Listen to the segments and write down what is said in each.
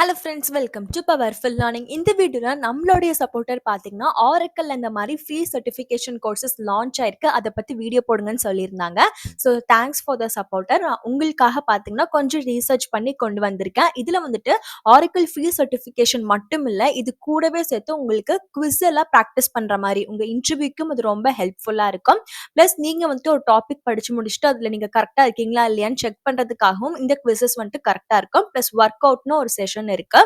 Hello friends, welcome to powerful learning. இந்த வீடியோவில் நம்மளுடைய சப்போர்ட்டர் பார்த்தீங்கன்னா ஆரக்கல் இந்த மாதிரி ஃப்ரீ சர்டிஃபிகேஷன் கோர்சஸ் லான்ச் ஆயிருக்கு. அதை பற்றி வீடியோ போடுங்கன்னு சொல்லியிருந்தாங்க. So thanks for the supporter. நான் உங்களுக்காக பார்த்தீங்கன்னா கொஞ்சம் ரீசர்ச் பண்ணி கொண்டு வந்திருக்கேன். இதில் வந்துட்டு ஆரக்கல் ஃப்ரீ சர்டிஃபிகேஷன் மட்டும் இல்லை, இது கூடவே சேர்த்து உங்களுக்கு குவிஸ் எல்லாம் ப்ராக்டிஸ் பண்ணுற மாதிரி உங்கள் இன்டர்வியூக்கும் அது ரொம்ப ஹெல்ப்ஃபுல்லாக இருக்கும். ப்ளஸ் நீங்கள் வந்துட்டு ஒரு டாபிக் படித்து முடிச்சுட்டு அதில் நீங்கள் கரெக்டாக இருக்கீங்களா இல்லையான்னு செக் பண்ணுறதுக்காகவும் இந்த குவிசஸ் வந்துட்டு கரெக்டாக இருக்கும். ப்ளஸ் ஒர்க் அவுட்னு ஒரு செஷன் இருக்கு.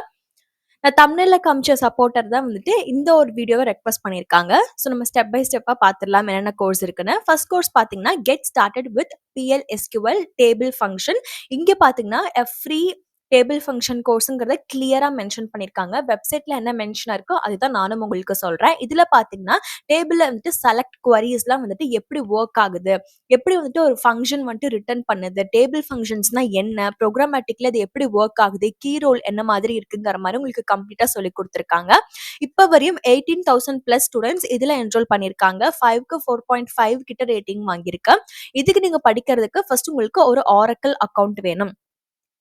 நான் தம்ப்நெயில்ல காமிச்ச சப்போர்ட்டர் தான் வந்துட்டு இந்த ஒரு வீடியோவை ரெக்வெஸ்ட் பண்ணியிருக்காங்க. ஸோ நம்ம ஸ்டெப் பை ஸ்டெப்பாக பார்த்துடலாம் என்னென்ன கோர்ஸ் இருக்குன்னு. ஃபர்ஸ்ட் கோர்ஸ் பார்த்தீங்கன்னா get started with PLSQL table function. இங்கே பார்த்தீங்கன்னா ஃப்ரீ டேபிள் ஃபங்க்ஷன் கோர்ஸுங்கிறத கிளியராக மென்ஷன் பண்ணியிருக்காங்க. வெப்சைட்டில் என்ன மென்ஷனாக இருக்கோ அதுதான் நானும் உங்களுக்கு சொல்கிறேன். இதில் பார்த்தீங்கன்னா டேபிளில் வந்துட்டு செலக்ட் குவரிஸ்லாம் வந்துட்டு எப்படி ஒர்க் ஆகுது, எப்படி வந்துட்டு ஒரு ஃபங்க்ஷன் வந்துட்டு ரிட்டர்ன் பண்ணுது, டேபிள் ஃபங்க்ஷன்ஸ்னா என்ன, ப்ரோக்ராமேட்டிக்ல அது எப்படி ஒர்க் ஆகுது, கீ ரோல் என்ன மாதிரி இருக்குங்கிற மாதிரி உங்களுக்கு கம்ப்ளீட்டாக சொல்லி கொடுத்துருக்காங்க. இப்போ வரையும் 18,000+ ஸ்டூடெண்ட்ஸ் இதில் என்ரோல் பண்ணியிருக்காங்க. 5க்கு 4.5 கிட்ட ரேட்டிங் வாங்கியிருக்கு. இதுக்கு நீங்கள் படிக்கிறதுக்கு ஃபர்ஸ்ட் உங்களுக்கு ஒரு ஆரக்கிள் அக்கௌண்ட் வேணும்.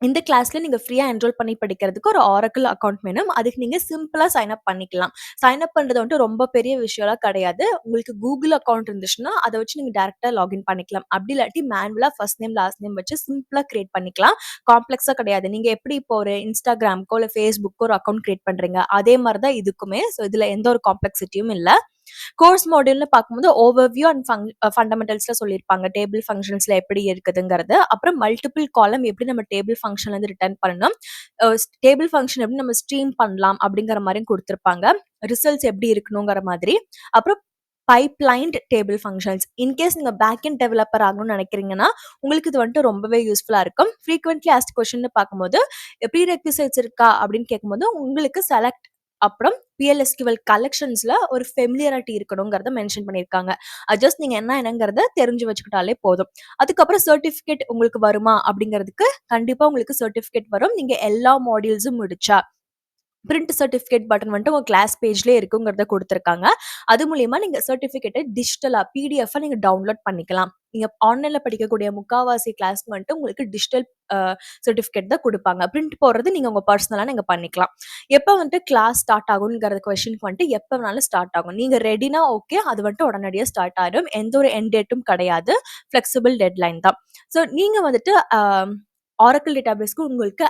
இந்த கிளாஸ்ல நீங்க ஃப்ரீயா என்ரோல் பண்ணி படிக்கிறதுக்கு ஒரு ஆரக்கிள் அக்கௌண்ட் வேணும். அதுக்கு நீங்க சிம்பிளா சைன் அப் பண்ணிக்கலாம். சைன் அப் பண்றது வந்துட்டு ரொம்ப பெரிய விஷயம்லாம் கிடையாது. உங்களுக்கு கூகுள் அக்கௌண்ட் இருந்துச்சுன்னா அதை வச்சு நீங்க டேரக்டா லாகின் பண்ணிக்கலாம். அப்படி இல்லாட்டி மேனுவலா ஃபர்ஸ்ட் நேம் லாஸ்ட் நேம் வச்சு சிம்பிளா கிரியேட் பண்ணிக்கலாம். காம்ப்ளெக்ஸா கிடையாது. நீங்க எப்படி இப்போ ஒரு இன்ஸ்டாகிராம்க்கோ இல்லை ஃபேஸ்புக்கோ ஒரு அக்கௌண்ட் கிரியேட் பண்றீங்க அதே மாதிரி தான் இதுக்குமே. ஸோ இதுல எந்த ஒரு காம்ப்ளெக்சிட்டியும் இல்லை. கோர்ஸ் மாடியூல்னு பார்க்கும்போது ஓவர்வியூ அண்ட் ஃபண்டமெண்டல்ஸ்ல சொல்லியிருப்பாங்க. டேபிள் ஃபங்க்ஷன்ஸ்ல எப்படி இருக்குதுங்கிறது. அப்புறம் மல்டிபிள் காலம் எப்படி நம்ம டேபிள் ஃபங்க்ஷன்ல இருந்து ரிட்டர்ன் பண்ணணும், டேபிள் ஃபங்க்ஷன் எப்படி நம்ம ஸ்ட்ரீம் பண்ணலாம் அப்படிங்கிற மாதிரியும் கொடுத்துருப்பாங்க. ரிசல்ட்ஸ் எப்படி இருக்கணுங்கிற மாதிரி. அப்புறம் பைப்லைன்ட் டேபிள் ஃபங்க்ஷன்ஸ். இன்கேஸ் நீங்க பேக் அண்ட் டெவலப்பர் ஆகணும்னு நினைக்கிறீங்கன்னா உங்களுக்கு இது வந்துட்டு ரொம்பவே யூஸ்ஃபுல்லா இருக்கும். ஃப்ரீக்வென்ட்லி ஆஸ்க்ட் கொஸ்டின் பார்க்கும்போது ப்ரீ ரெக்விசைட்ஸ் இருக்கா அப்படின்னு கேட்கும்போது உங்களுக்கு செலக்ட் அப்புறம் PLSQL கலெக்ஷன்ஸ்ல ஒரு ஃபெமிலியரிட்டி இருக்கணுங்கிறத மென்ஷன் பண்ணியிருக்காங்க. ஜஸ்ட் நீங்க என்னங்கிறத தெரிஞ்சு வச்சுக்கிட்டாலே போதும். அதுக்கப்புறம் சர்டிஃபிகேட் உங்களுக்கு வருமா அப்படிங்கிறதுக்கு கண்டிப்பா உங்களுக்கு சர்டிஃபிகேட் வரும். நீங்க எல்லா மாடியூல்ஸும் முடிச்சா பிரிண்ட் சர்டிஃபிகேட் பட்டன் வந்துட்டு உங்க கிளாஸ் பேஜ்லேயே இருக்குங்கிறத கொடுத்துருக்காங்க. அது மூலியமா நீங்க சர்டிஃபிகேட்டை டிஜிட்டலா PDF நீங்க டவுன்லோட் பண்ணிக்கலாம். நீங்க ஆன்லைன்ல படிக்கக்கூடிய முக்காவாசி கிளாஸ் வந்துட்டு உங்களுக்கு டிஜிட்டல் சர்டிஃபிகேட் தான் கொடுப்பாங்க. பிரிண்ட் போடுறது நீங்க உங்க பர்சனலா நீங்க பண்ணிக்கலாம். எப்போ வந்துட்டு கிளாஸ் ஸ்டார்ட் ஆகுங்கிற கொஸ்டினுக்கு வந்துட்டு எப்போ வேணாலும் ஸ்டார்ட் ஆகும். நீங்க ரெடினா ஓகே, அது வந்துட்டு உடனடியாக ஸ்டார்ட் ஆயிடும். எந்த ஒரு எண்ட் டேட்டும் கிடையாது. ஃபிளெக்சிபிள் டெட்லைன் தான். ஸோ நீங்க வந்துட்டு ஆரக்கிள் டேட்டாபேஸ்க்கு உங்களுக்கு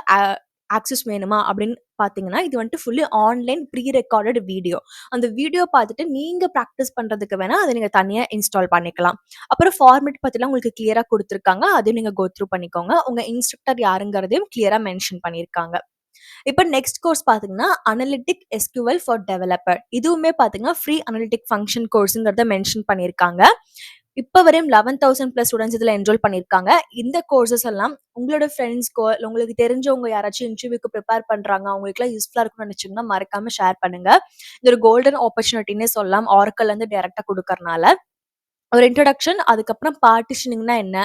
ஆக்சஸ் வேணுமா அப்படின்னு பார்த்தீங்கன்னா இது வந்துட்டு fully online pre recorded video. அந்த வீடியோ பார்த்துட்டு நீங்க ப்ராக்டிஸ் பண்றதுக்கு வேணா அதை நீங்க தனியாக இன்ஸ்டால் பண்ணிக்கலாம். அப்புறம் ஃபார்மேட் பத்திலாம் உங்களுக்கு கிளியரா கொடுத்துருக்காங்க. அதையும் நீங்க கோ த்ரூ பண்ணிக்கோங்க. உங்க இன்ஸ்ட்ரக்டர் யாருங்கிறதையும் கிளியரா மென்ஷன் பண்ணியிருக்காங்க. இப்போ நெக்ஸ்ட் கோர்ஸ் பார்த்தீங்கன்னா அனலிட்டிக் SQL ஃபார் டெவலப்பர். இதுவுமே பார்த்தீங்கன்னா ஃப்ரீ அனலிட்டிக் ஃபங்க்ஷன் கோர்ஸுங்கிறத மென்ஷன் பண்ணியிருக்காங்க. இப்போ வரையும் 11,000+ ஸ்டூடெண்ட்ஸ் இதில் என்ரோல் பண்ணியிருக்காங்க. இந்த கோர்சஸ் எல்லாம் உங்களோட ஃப்ரெண்ட்ஸ்க்கோ இல்லை உங்களுக்கு தெரிஞ்சவங்க யாராச்சும் இன்டர்வியூக்கு ப்ரிப்பேர் பண்ணுறாங்க அவங்களுக்குலாம் யூஸ்ஃபுல்லாக இருக்கும்னு நினச்சிங்கன்னா மறக்காம ஷேர் பண்ணுங்க. இது ஒரு கோல்டன் ஆப்பர்ச்சுனிட்டினே சொல்லலாம். ஆரக்கல்லேருந்து டேரெக்டாக கொடுக்கறனால ஒரு இன்ட்ரடக்ஷன், அதுக்கப்புறம் பார்ட்டிஷனிங்னா என்ன,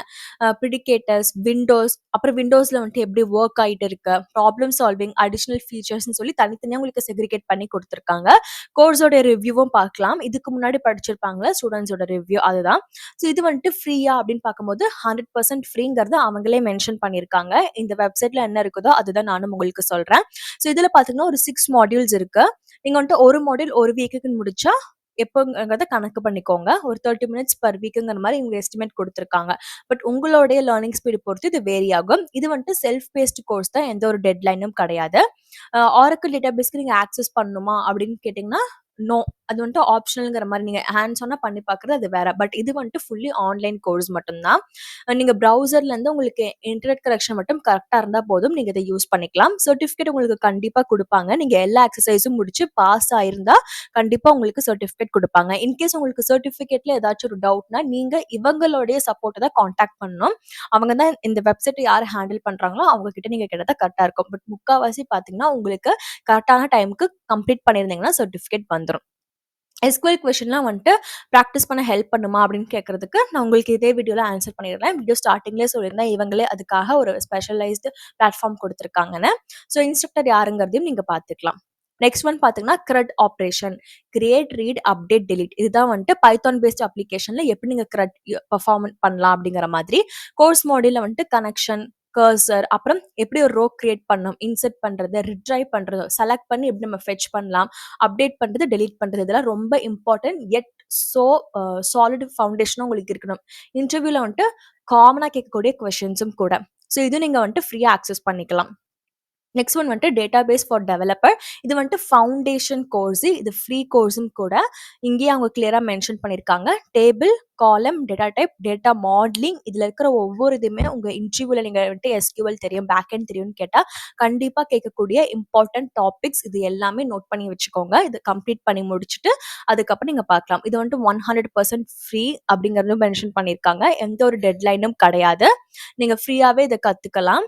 ப்ரிடிகேட்டர்ஸ், விண்டோஸ், அப்புறம் விண்டோஸ்ல வந்துட்டு எப்படி ஒர்க் ஆகிட்டு இருக்கு, ப்ராப்ளம் சால்விங், அடிஷனல் ஃபீச்சர்ஸ்னு சொல்லி தனித்தனியாக உங்களுக்கு செக்ரிகேட் பண்ணி கொடுத்துருக்காங்க. கோர்ஸோட ரிவ்யூவும் பார்க்கலாம். இதுக்கு முன்னாடி படிச்சிருப்பாங்களா ஸ்டூடெண்ட்ஸோட ரிவ்யூ, அதுதான். ஸோ இது வந்துட்டு ஃப்ரீயா அப்படின்னு பார்க்கும்போது 100% ஃப்ரீங்கிறது அவங்களே மென்ஷன் பண்ணியிருக்காங்க. இந்த வெப்சைட்ல என்ன இருக்குதோ அதுதான் நானும் உங்களுக்கு சொல்றேன். ஸோ இதில் பார்த்தீங்கன்னா ஒரு 6 மாடியூல்ஸ் இருக்கு. நீங்க வந்துட்டு ஒரு மாடியூல் ஒரு வீக்குக்கு முடிச்சா எப்போங்கிறத கணக்கு பண்ணிக்கோங்க. ஒரு 30 மினிட்ஸ் பர் வீக்குங்கிற மாதிரி இவங்க எஸ்டிமேட் கொடுத்துருக்காங்க. பட் உங்களுடைய லேர்னிங் ஸ்பீடு பொறுத்து இது வேரி ஆகும். இது வந்துட்டு செல்ஃப் பேஸ்டு கோர்ஸ் தான், எந்த ஒரு டெட்லைனும் கிடையாது. ஆரக்கிள் டேட்டாபேஸ்க்கு நீங்கள் ஆக்சஸ் பண்ணணுமா அப்படின்னு கேட்டிங்கன்னா நோ, அது வந்துட்டு ஆப்ஷனல்ங்கிற மாதிரி நீங்கள் ஹேண்ட்ஸ் ஆனாக பண்ணி பார்க்குறது அது வேற. பட் இது வந்துட்டு ஃபுல்லி ஆன்லைன் கோர்ஸ் மட்டும்தான். நீங்கள் ப்ரௌசர்லேருந்து உங்களுக்கு இன்டர்நெட் கனெக்ஷன் மட்டும் கரெக்டாக இருந்தால் போதும், நீங்கள் இதை யூஸ் பண்ணிக்கலாம். சர்டிஃபிகேட் உங்களுக்கு கண்டிப்பாக கொடுப்பாங்க. நீங்கள் எல்லா எக்ஸசைஸும் முடிச்சு பாஸ் ஆயிருந்தா கண்டிப்பாக உங்களுக்கு சர்டிஃபிகேட் கொடுப்பாங்க. இன்கேஸ் உங்களுக்கு சர்டிஃபிகேட்ல ஏதாச்சும் ஒரு டவுட்னா நீங்கள் இவங்களுடைய சப்போர்ட்டை தான் காண்டாக்ட் பண்ணணும். அவங்க தான் இந்த வெப்சைட்டை யார் ஹேண்டில் பண்ணுறாங்களோ அவங்க கிட்ட நீங்கள் கிட்டத்தட்ட கரெக்டாக இருக்கும். பட் முக்கால்வாசி பார்த்தீங்கன்னா உங்களுக்கு கரெக்டான டைமுக்கு கம்ப்ளீட் பண்ணியிருந்தீங்கன்னா சர்டிஃபிகேட் வந்துடும். SQL கொஷின்லாம் வந்துட்டு ப்ராக்டிஸ் பண்ண ஹெல்ப் பண்ணுமா அப்படின்னு கேட்கறதுக்கு நான் உங்களுக்கு இதே வீடியோவில் ஆன்சர் பண்ணிடுறேன். வீடியோ ஸ்டார்டிங்லேயே சொல்லியிருந்தேன் இவங்களே அதுக்காக ஒரு ஸ்பெஷலைஸ்டு பிளாட்ஃபார்ம் கொடுத்துருக்காங்கன்னு. ஸோ இன்ஸ்ட்ரக்டர் யாருங்கிறதையும் நீங்கள் பார்த்துக்கலாம். நெக்ஸ்ட் ஒன் பார்த்தீங்கன்னா CRUD operation, create, read, update, delete. இதுதான் வந்துட்டு பைத்தான் பேஸ்ட் அப்ளிகேஷன்ல எப்படி நீங்கள் CRUD பெர்ஃபார்ம் பண்ணலாம் அப்படிங்கிற மாதிரி. கோர்ஸ் மாடியூல்ல வந்துட்டு கனெக்ஷன், கர்சர், அப்புறம் எப்படி ஒரு ரோ கிரியேட் பண்ணணும், இன்சர்ட் பண்றது, ரிட்ரைவ் பண்றது, செலக்ட் பண்ணி எப்படி நம்ம ஃபெட்ச் பண்ணலாம், அப்டேட் பண்றது, டெலீட் பண்றது இதெல்லாம் ரொம்ப இம்பார்ட்டன்ட். எட் ஸோ சாலிட் ஃபவுண்டேஷனும் உங்களுக்கு இருக்கணும். இன்டர்வியூல வந்துட்டு காமனா கேட்கக்கூடிய கொஸ்டின்ஸும் கூட. ஸோ இது நீங்க வந்துட்டு ஃப்ரீயா ஆக்சஸ் பண்ணிக்கலாம். நெக்ஸ்ட் ஒன் வந்துட்டு டேட்டாபேஸ் ஃபார் டெவலப்பர். இது வந்துட்டு ஃபவுண்டேஷன் கோர்ஸ். இது ஃப்ரீ கோர்ஸும் கூட. இங்கேயே அவங்க கிளியரா மென்ஷன் பண்ணியிருக்காங்க. டேபிள், காலம், டேட்டா டைப், டேட்டா மாடலிங் இதுல இருக்கிற ஒவ்வொரு இதுவுமே உங்க இன்டர்வியூல நீங்க வந்துட்டு எஸ்கியூஎல் தெரியும், பேக் எண்ட் தெரியும்னு கேட்டா கண்டிப்பா கேட்கக்கூடிய இம்பார்ட்டன்ட் டாபிக்ஸ் இது எல்லாமே நோட் பண்ணி வச்சுக்கோங்க. இது கம்ப்ளீட் பண்ணி முடிச்சுட்டு அதுக்கப்புறம் நீங்க பார்க்கலாம். இது வந்துட்டு 100% ஃப்ரீ அப்படிங்கறதும் மென்ஷன் பண்ணியிருக்காங்க. எந்த ஒரு டெட்லைனும் கிடையாது. நீங்க ஃப்ரீயாவே இதை கத்துக்கலாம்.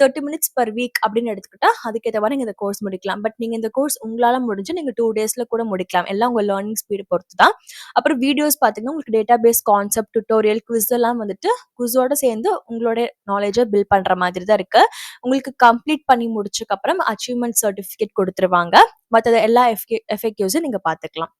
30 மினிட்ஸ் பர் வீக் அப்படின்னு எடுத்துக்கிட்டா அதுக்கேற்ற மாதிரி நீங்க இந்த கோர்ஸ் முடிக்கலாம். பட் நீங்க இந்த கோர்ஸ் உங்களால முடிஞ்சு நீங்க 2 டேஸ்ல கூட முடிக்கலாம். எல்லாம் உங்க லேர்னிங் ஸ்பீடு பொறுத்து தான். அப்புறம் வீடியோஸ் பாத்தீங்கன்னா உங்களுக்கு டேட்டாபேஸ் கான்செப்ட், டுட்டோரியல், குவிஸ் எல்லாம் வந்துட்டு குவிஸோட சேர்ந்து உங்களோட நாலேஜை பில்ட் பண்ற மாதிரி தான் இருக்கு. உங்களுக்கு கம்ப்ளீட் பண்ணி முடிச்சதுக்கு அப்புறம் அச்சீவ்மெண்ட் சர்டிபிகேட் கொடுத்துருவாங்க. மற்ற எல்லா எஃப்ஏக்யூஸும் நீங்க பாத்துக்கலாம்.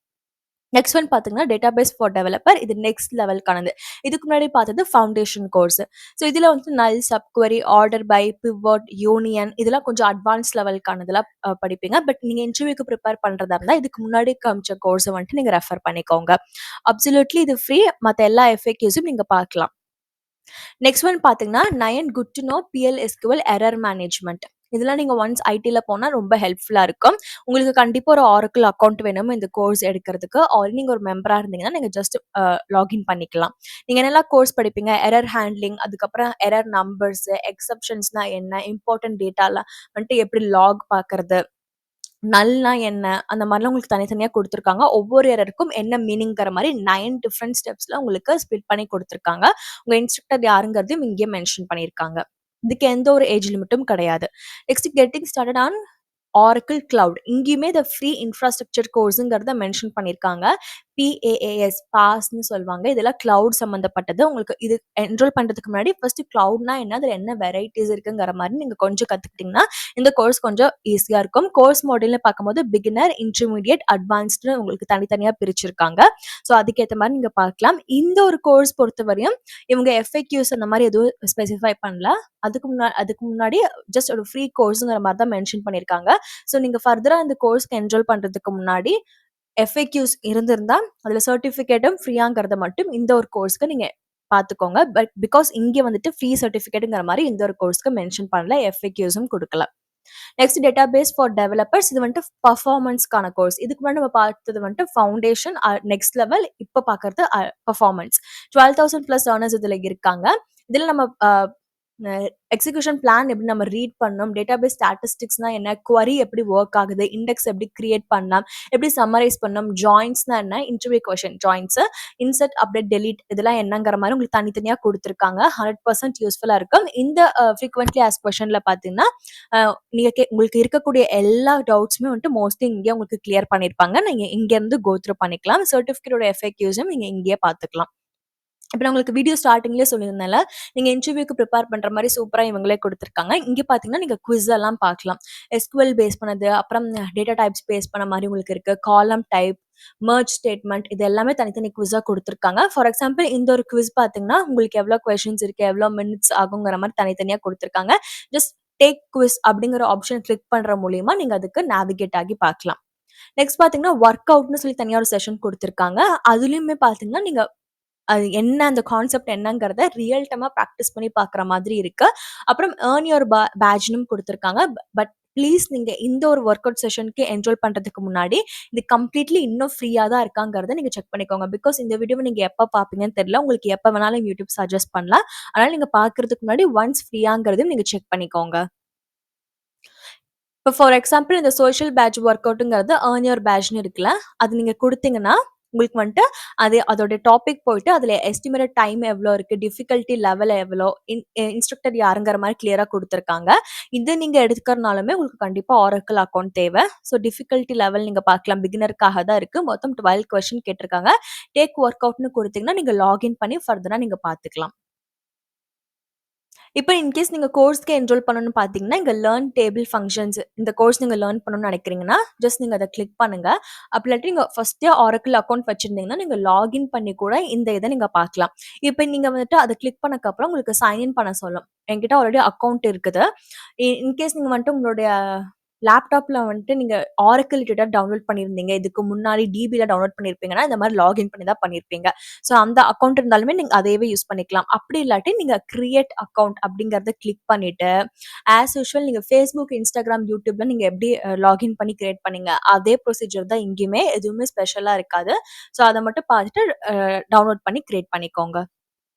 நெக்ஸ்ட் ஒன் பார்த்தீங்கன்னா டேட்டாபேஸ் ஃபார் டெவலப்பர். இது நெக்ஸ்ட் லெவலுக்கானது. இதுக்கு முன்னாடி பார்த்தது ஃபவுண்டேஷன் கோர்ஸ். ஸோ இதில் வந்து நல், சப்குவரி, ஆர்டர் பை, பிவட், யூனியன் இதெல்லாம் கொஞ்சம் அட்வான்ஸ் லெவலுக்கானதெல்லாம் படிப்பீங்க. பட் நீங்கள் இன்டர்வியூக்கு ப்ரிப்பேர் பண்ணுறதா இருந்தால் இதுக்கு முன்னாடி காமிச்ச கோர்ஸை வந்துட்டு நீங்கள் ரெஃபர் பண்ணிக்கோங்க. அப்சல்யூட்லி இது ஃப்ரீ. மற்ற எல்லா எஃப்ஏக்யூஸும் நீங்கள் பார்க்கலாம். நெக்ஸ்ட் ஒன் பார்த்தீங்கன்னா nine good to know PL/SQL error management. இதெல்லாம் நீங்க ஒன்ஸ் ஐடில போனா ரொம்ப ஹெல்ப்ஃபுல்லா இருக்கும். உங்களுக்கு கண்டிப்பா ஒரு ஆரக்கிள் அக்கௌண்ட் வேணும் இந்த கோர்ஸ் எடுக்கிறதுக்கு. ஆல்ரெடி நீங்க ஒரு மெம்பரா இருந்தீங்கன்னா நீங்க ஜஸ்ட் லாகின் பண்ணிக்கலாம். நீங்க என்னெல்லாம் கோர்ஸ் படிப்பீங்க, எரர் ஹேண்ட்லிங், அதுக்கப்புறம் எரர் நம்பர்ஸ், எக்ஸப்ஷன்ஸ்னா என்ன, இம்பார்ட்டன்ட் டேட்டாலாம் வந்துட்டு எப்படி லாக் பார்க்கறது, நல்னா என்ன, அந்த மாதிரிலாம் உங்களுக்கு தனித்தனியா கொடுத்துருக்காங்க. ஒவ்வொரு எரருக்கும் என்ன மீனிங்கிற மாதிரி 9 டிஃப்ரெண்ட் ஸ்டெப்ஸ்ல உங்களுக்கு ஸ்பிளிட் பண்ணி கொடுத்துருக்காங்க. உங்க இன்ஸ்ட்ரக்டர் யாருங்கிறதையும் இங்கேயே மென்ஷன் பண்ணியிருக்காங்க. இதுக்கு எந்த ஒரு ஏஜ் லிமிட்டும் கிடையாது. Next getting started on Oracle cloud. இங்கேயுமே இந்த ஃப்ரீ இன்ஃப்ராஸ்ட்ரக்சர் கோர்ஸுங்கிறத மென்ஷன் பண்ணியிருக்காங்க. PaaS பாஸ்ன்னு சொல்லுவாங்க. இதெல்லாம் கிளவுட் சம்மந்தப்பட்டது. உங்களுக்கு இது என்ரோல் பண்றதுக்கு முன்னாடி ஃபர்ஸ்ட் கிளவுட்னா என்ன, அதில் என்ன வெரைட்டிஸ் இருக்குங்கிற மாதிரி நீங்க கொஞ்சம் கத்துக்கிட்டீங்கன்னா இந்த கோர்ஸ் கொஞ்சம் ஈஸியா இருக்கும். கோர்ஸ் மாடல்னு பார்க்கும்போது பிகினர், இன்டர்மீடியட், அட்வான்ஸ்டு உங்களுக்கு தனித்தனியா பிரிச்சிருக்காங்க. ஸோ அதுக்கேற்ற மாதிரி நீங்க பார்க்கலாம். இந்த ஒரு கோர்ஸ் பொறுத்தவரையும் இவங்க FAQs அந்த மாதிரி எதுவும் ஸ்பெசிஃபை பண்ணல. அதுக்கு முன்னாடி ஜஸ்ட் ஒரு ஃப்ரீ கோர்ஸுங்கிற மாதிரி தான் மென்ஷன் பண்ணியிருக்காங்க. ஸோ நீங்க ஃபர்தரா இந்த கோர்ஸ்க்கு என்ரோல் பண்றதுக்கு முன்னாடி FAQs இருந்திருந்தா அதுல சர்டிபிகேட்டும் ஃப்ரீயாங்கிறத மட்டும் இந்த ஒரு கோர்ஸ்க்கு நீங்க பாத்துக்கோங்க. பட் பிகாஸ் இங்க வந்துட்டு ஃப்ரீ சர்டிபிகேட்ங்கிற மாதிரி இந்த ஒரு கோர்ஸ்க்கு மென்ஷன் பண்ணல, FAQஸும் கொடுக்கல. Next database for developers. இது வந்துட்டு பர்ஃபார்மன்ஸ்க்கான கோர்ஸ். இதுக்கு முன்னாடி நம்ம பார்த்தது வந்துட்டு ஃபவுண்டேஷன், நெக்ஸ்ட் லெவல். இப்போ பார்க்கறது பர்ஃபார்மன்ஸ். 12,000+ லேர்னர்ஸ் இதுல இருக்காங்க. இதுல நம்ம எக்ஸிகியூஷன் பிளான் எப்படி நம்ம ரீட் பண்ணணும், டேட்டாபேஸ் ஸ்டாட்டிஸ்டிக்ஸ்னா என்ன, குவரி எப்படி ஒர்க் ஆகுது, இண்டெக்ஸ் எப்படி கிரியேட் பண்ணலாம், எப்படி சம்மரைஸ் பண்ணணும், ஜாயின்ஸ்னா என்ன, interview question joins, insert, update, delete இதெல்லாம் என்னங்கிற மாதிரி உங்களுக்கு தனித்தனியாக கொடுத்துருக்காங்க. 100% யூஸ்ஃபுல்லாக இருக்கும். இந்த ஃப்ரீக்வெண்ட்லி ஆஸ் கொஷனில் பார்த்தீங்கன்னா நீங்கள் உங்களுக்கு இருக்கக்கூடிய எல்லா டவுட்ஸுமே வந்துட்டு மோஸ்ட்லி இங்கே உங்களுக்கு கிளியர் பண்ணியிருப்பாங்க. நீங்கள் இங்கேருந்து கோத்ரூ பண்ணிக்கலாம். சர்டிஃபிகேட்டோட FAQஸும் நீங்கள் இங்கேயே பார்த்துக்கலாம். இப்போ நான் உங்களுக்கு வீடியோ ஸ்டார்டிங்லேயே சொல்லியிருந்தேன்ல, நீங்கள் இன்டர்வியூக்கு ப்ரிப்பேர் பண்ணுற மாதிரி சூப்பராக இவங்களே கொடுத்துருக்காங்க. இங்கே பார்த்தீங்கன்னா நீங்கள் குவிஸ் எல்லாம் பார்க்கலாம். SQL பேஸ் பண்ணது, அப்புறம் டேட்டா டைப்ஸ் பேஸ் பண்ண மாதிரி உங்களுக்கு இருக்குது. காலம் டைப், மர்ஜ் ஸ்டேட்மெண்ட் இது எல்லாமே தனித்தனி குவிஸாக கொடுத்துருக்காங்க. ஃபார் எக்ஸாம்பிள் இந்த ஒரு குவிஸ் பார்த்தீங்கன்னா உங்களுக்கு எவ்வளோ கொஷின்ஸ் இருக்குது, எவ்வளோ மினிட்ஸ் ஆகுங்கிற மாதிரி தனித்தனியாக கொடுத்துருக்காங்க. ஜஸ்ட் டேக் குவிஸ் அப்படிங்கிற ஆப்ஷன் கிளிக் பண்ணுற மூலியமா நீங்கள் அதுக்கு நேவிகேட் ஆகி பார்க்கலாம். நெக்ஸ்ட் பார்த்தீங்கன்னா ஒர்க் அவுட்னு சொல்லி தனியாக ஒரு செஷன் கொடுத்துருக்காங்க. அதுலேயுமே பார்த்தீங்கன்னா நீங்கள் அது என்ன, அந்த கான்செப்ட் என்னங்கிறத ரியல் டைமா ப்ராக்டிஸ் பண்ணி பார்க்குற மாதிரி இருக்கு. அப்புறம் ஏர்ன் யுவர் பேட்ஜ்னும் கொடுத்துருக்காங்க. பட் ப்ளீஸ் நீங்க இந்த ஒரு ஒர்க் அவுட் செஷனுக்கு என்ரோல் பண்றதுக்கு முன்னாடி இது கம்ப்ளீட்லி இன்னும் ஃப்ரீயா தான் இருக்காங்கிறத நீங்க செக் பண்ணிக்கோங்க. பிகாஸ் இந்த வீடியோவை நீங்க எப்ப பார்ப்பீங்கன்னு தெரியல. உங்களுக்கு எப்ப வேணாலும் யூடியூப் சஜஸ்ட் பண்ணலாம். அதனால நீங்க பார்க்கறதுக்கு முன்னாடி ஒன்ஸ் ஃப்ரீயாங்கிறதையும் நீங்க செக் பண்ணிக்கோங்க. இப்போ ஃபார் எக்ஸாம்பிள் இந்த சோஷியல் பேட்ச் ஒர்க் அவுட்டுங்கிறது ஏர்ன் யுவர் பேட்ச்னு இருக்குல்ல, அது நீங்கள் கொடுத்தீங்கன்னா உங்களுக்கு வந்துட்டு அதோட டாபிக் போயிட்டு அதில் எஸ்டிமேட்டட் டைம் எவ்வளோ இருக்குது, டிஃபிகல்ட்டி லெவல் எவ்வளோ, இன்ஸ்ட்ரக்டர் யாருங்கிற மாதிரி கிளியராக கொடுத்துருக்காங்க. இது நீங்கள் எடுத்துக்கிறனாலுமே உங்களுக்கு கண்டிப்பாக ஆரக்கிள் அக்கௌண்ட் தேவை. ஸோ டிஃபிகல்ட்டி லெவல் நீங்கள் பார்க்கலாம். பிகினருக்காக தான் இருக்குது. மொத்தம் 12 கொஸ்டின் கேட்டிருக்காங்க. டேக் ஒர்க் அவுட்னு கொடுத்தீங்கன்னா நீங்கள் லாகின் பண்ணி ஃபர்தராக நீங்கள் பார்த்துக்கலாம். இப்ப இன்கேஸ் நீங்க கோர்ஸ்க்கு என்ரோல் பண்ணணும்னு பார்த்தீங்கன்னா, இங்க லேர்ன் டேபிள் ஃபங்ஷன்ஸ் இந்த கோர்ஸ் நீங்க லேர்ன் பண்ணணும்னு நினைக்கிறீங்கன்னா, ஜஸ்ட் நீங்க அத கிளிக் பண்ணுங்க. அப்படி இல்லாட்டி நீங்க ஃபர்ஸ்ட்டே Oracle அக்கவுண்ட் வச்சிருந்தீங்கன்னா, நீங்க லாகின் பண்ணி கூட இந்த இத நீங்க பார்க்கலாம். இப்ப நீங்க வந்துட்டு அத கிளிக் பண்ணக்கப்புறம் உங்களுக்கு சைன் இன் பண்ண சொல்லும். என்கிட்ட ஆல்ரெடி அக்கவுண்ட் இருக்குது. இன்கேஸ் நீங்க வந்துட்டு உங்களுடைய லேப்டாப்ல வந்துட்டு நீங்க Oracle டேட்டா டவுன்லோட் பண்ணியிருந்தீங்க. இதுக்கு முன்னாடி DBல டவுன்லோட் பண்ணியிருப்பீங்கன்னா, இந்த மாரி லாகின் பண்ணி தான் பண்ணியிருப்பீங்க. ஸோ அந்த அக்கவுண்ட் இருந்தாலுமே நீங்க அதையவே யூஸ் பண்ணிக்கலாம். அப்படி இல்லாட்டி நீங்க கிரியேட் அக்கவுண்ட் அப்படிங்கிறத கிளிக் பண்ணிட்டு, ஆஸ் யூசுவல் நீங்க Facebook, Instagram, YouTubeல நீங்க எப்படி லாகின் பண்ணி கிரியேட் பண்ணீங்க, அதே ப்ரொசீஜர் தான் இங்கேயுமே. எதுவுமே ஸ்பெஷலா இருக்காது. ஸோ அத மட்டும் பார்த்துட்டு டவுன்லோட் பண்ணி கிரியேட் பண்ணிக்கோங்க.